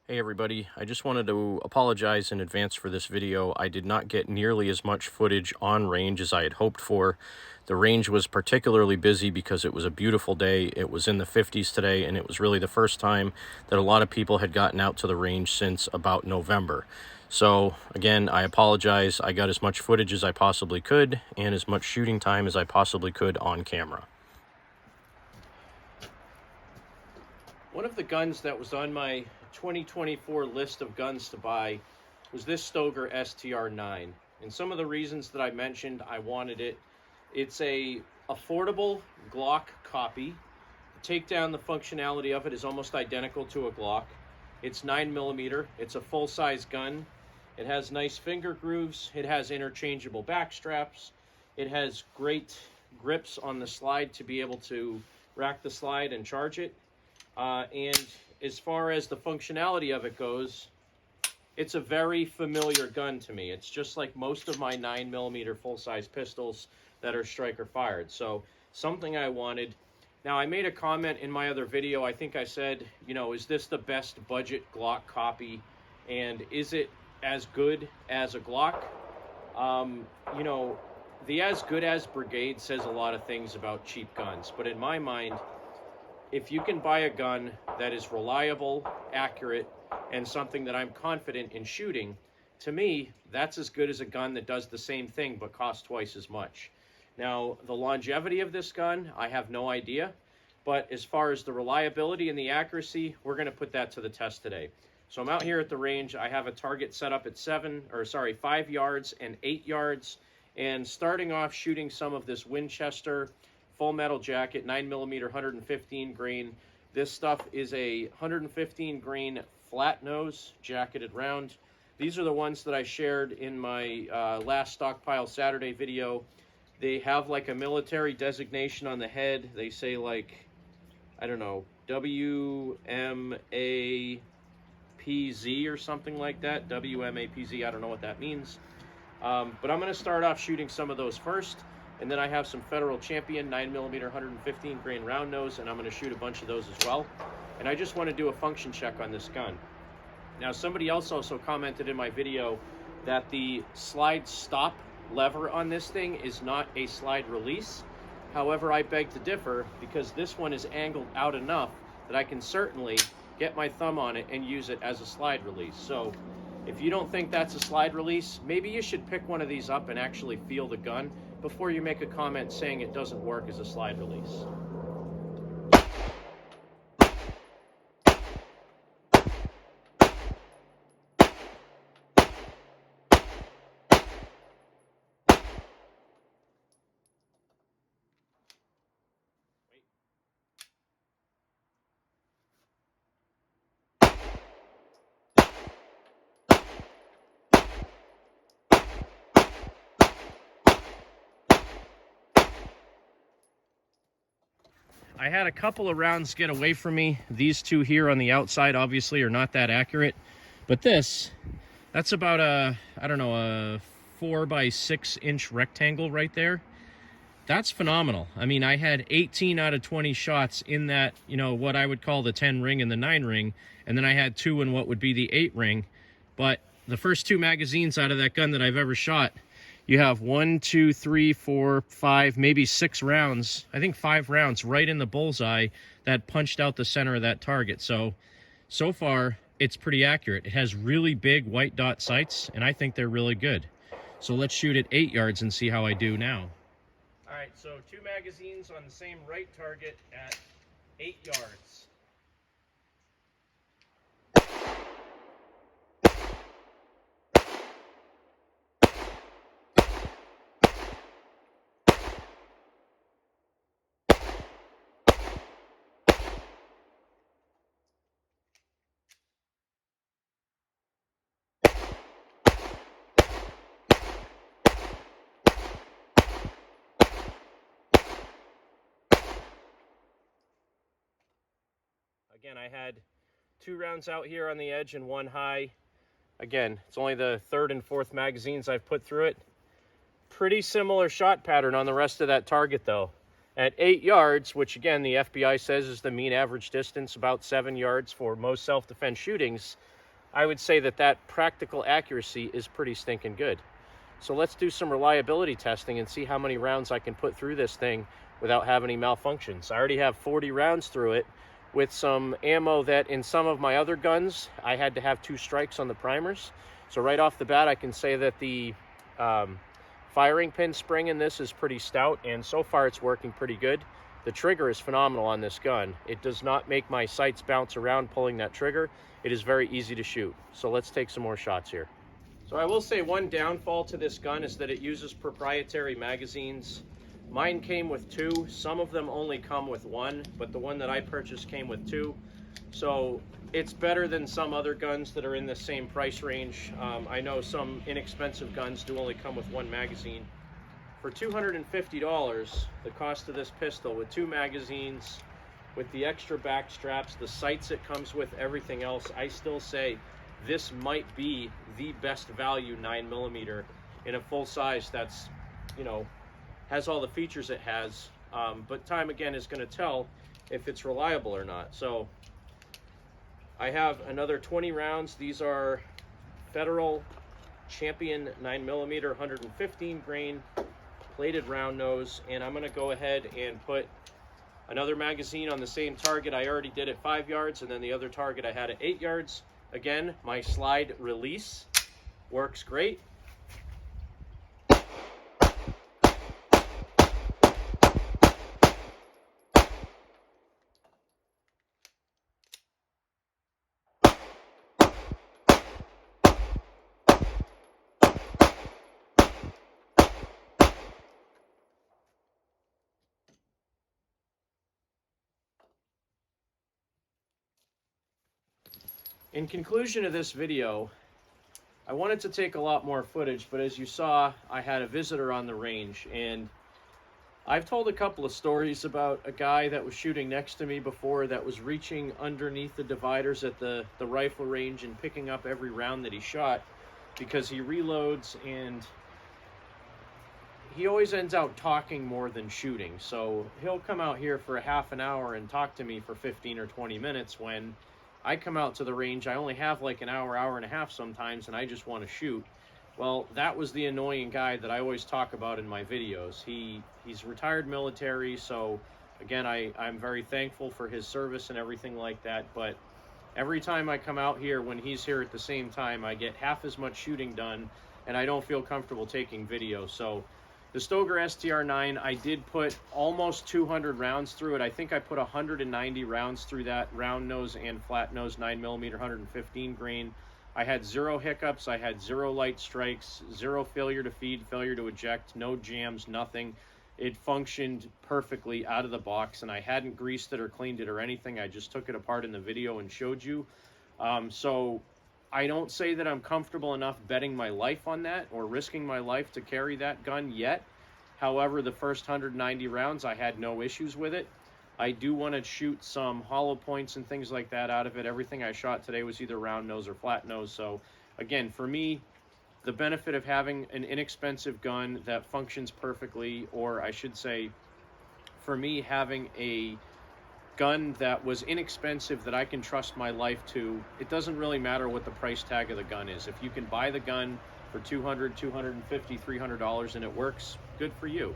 Hey everybody, I just wanted to apologize in advance for this video. I did not get nearly as much footage on range as I had hoped for. The range was particularly busy because it was a beautiful day. It was in the 50s today, and it was really the first time that a lot of people had gotten out to the range since about November. So again, I apologize. I got as much footage as I possibly could and as much shooting time as I possibly could on camera. One of the guns that was on my 2024 list of guns to buy was this Stoeger STR-9. And some of the reasons that I mentioned I wanted it, it's a affordable Glock copy. The takedown, the functionality of it is almost identical to a Glock. It's 9mm, it's a full-size gun. It has nice finger grooves, it has interchangeable back straps, it has great grips on the slide to be able to rack the slide and charge it. And as far as the functionality of it goes, it's a very familiar gun to me. It's just like most of my 9mm full-size pistols that are striker fired. So something I wanted. Now, I made a comment in my other video. I think I said, you know, is this the best budget Glock copy? And is it as good as a Glock? You know, the as good as brigade says a lot of things about cheap guns. But in my mind, if you can buy a gun that is reliable, accurate, and something that I'm confident in shooting, to me, that's as good as a gun that does the same thing but costs twice as much. Now, the longevity of this gun, I have no idea, but as far as the reliability and the accuracy, we're going to put that to the test today. So I'm out here at the range. I have a target set up at 5 yards and 8 yards, and starting off shooting some of this Winchester Full Metal Jacket, 9mm, 115 grain. This stuff is a 115 grain flat nose jacketed round. These are the ones that I shared in my last Stockpile Saturday video. They have like a military designation on the head. They say like, I don't know, WMAPZ or something like that. WMAPZ, I don't know what that means. But I'm going to start off shooting some of those first. And then I have some Federal Champion 9mm 115 grain round nose, and I'm going to shoot a bunch of those as well. And I just want to do a function check on this gun. Now, somebody else also commented in my video that the slide stop lever on this thing is not a slide release. However, I beg to differ, because this one is angled out enough that I can certainly get my thumb on it and use it as a slide release. So if you don't think that's a slide release, maybe you should pick one of these up and actually feel the gun before you make a comment saying it doesn't work as a slide release. I had a couple of rounds get away from me. These two here on the outside obviously are not that accurate, but that's about a 4 by 6 inch rectangle right there. That's phenomenal. I mean, I had 18 out of 20 shots in that, you know, what I would call the 10 ring and the 9 ring, and then I had 2 in what would be the 8 ring. But the first 2 magazines out of that gun that I've ever shot, you have 1, 2, 3, 4, 5, maybe 6 rounds. I think 5 rounds right in the bullseye that punched out the center of that target. So far, it's pretty accurate. It has really big white dot sights, and I think they're really good. So let's shoot at 8 yards and see how I do now. All right, so 2 magazines on the same right target at 8 yards. Again, I had 2 rounds out here on the edge and 1 high. Again, it's only the 3rd and 4th magazines I've put through it. Pretty similar shot pattern on the rest of that target though. At 8 yards, which again the FBI says is the mean average distance, about 7 yards for most self-defense shootings, I would say that that practical accuracy is pretty stinking good. So let's do some reliability testing and see how many rounds I can put through this thing without having any malfunctions. I already have 40 rounds through it with some ammo that in some of my other guns, I had to have 2 strikes on the primers. So right off the bat, I can say that the firing pin spring in this is pretty stout, and so far it's working pretty good. The trigger is phenomenal on this gun. It does not make my sights bounce around pulling that trigger. It is very easy to shoot. So let's take some more shots here. So I will say one downfall to this gun is that it uses proprietary magazines. Mine came with 2. Some of them only come with 1, but the one that I purchased came with 2. So it's better than some other guns that are in the same price range. I know some inexpensive guns do only come with 1 magazine. For $250, the cost of this pistol with 2 magazines, with the extra back straps, the sights it comes with, everything else, I still say this might be the best value 9mm in a full size that's, you know, has all the features it has, but time again is going to tell if it's reliable or not. So I have another 20 rounds. These are Federal Champion 9mm 115 grain plated round nose, and I'm going to go ahead and put another magazine on the same target. I already did at 5 yards, and then the other target I had at 8 yards. Again, my slide release works great. In conclusion of this video, I wanted to take a lot more footage, but as you saw, I had a visitor on the range, and I've told a couple of stories about a guy that was shooting next to me before that was reaching underneath the dividers at the rifle range and picking up every round that he shot because he reloads, and he always ends out talking more than shooting. So he'll come out here for a half an hour and talk to me for 15 or 20 minutes when I come out to the range, I only have like an hour, hour and a half sometimes, and I just want to shoot. Well, that was the annoying guy that I always talk about in my videos. He's retired military, so again, I'm very thankful for his service and everything like that, but every time I come out here when he's here at the same time, I get half as much shooting done, and I don't feel comfortable taking video. So the Stoeger STR-9, I did put almost 200 rounds through it. I think I put 190 rounds through that round nose and flat nose 9mm 115 grain. I had 0 hiccups, I had 0 light strikes, 0 failure to feed, failure to eject, no jams, nothing. It functioned perfectly out of the box, and I hadn't greased it or cleaned it or anything. I just took it apart in the video and showed you. So I don't say that I'm comfortable enough betting my life on that or risking my life to carry that gun yet. However, the first 190 rounds, I had no issues with it. I do want to shoot some hollow points and things like that out of it. Everything I shot today was either round nose or flat nose. So again, for me, the benefit of having an inexpensive gun that functions perfectly, or I should say, for me, having a gun that was inexpensive that I can trust my life to, it doesn't really matter what the price tag of the gun is. If you can buy the gun for $200, $250, $300 and it works, good for you.